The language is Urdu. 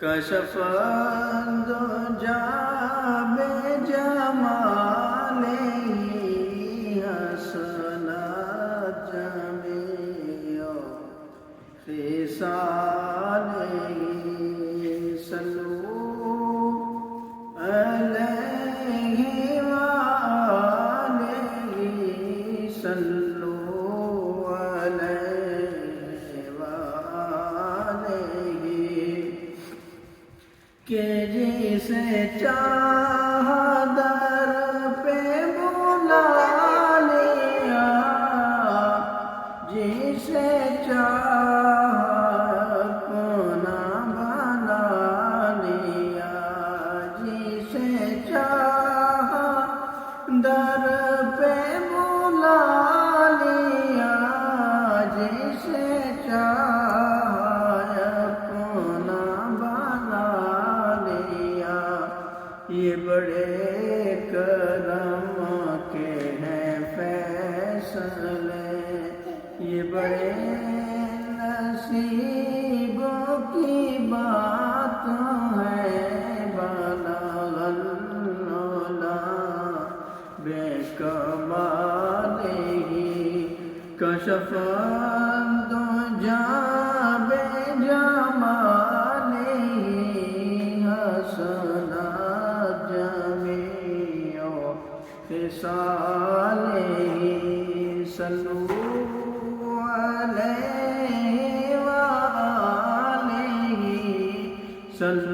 كشف الدجى بجماله حسنت جميع خصاله صلوا عليه وآله صلوا عليه وآله کہ جسے چاہا در پہ بلا لیا، جسے چاہا اپنا بنا لیا، جسے چاہا در پہ بلا لیا، جسے چاہا یہ بڑے کرم کے ہیں فیصلے، یہ بڑے نصیبوں کی بات ہے، بلغ العلا بے کمالہ کشف الدجى بجمالہ حسنت جميع خصاله صلوا عليه وآله صلوا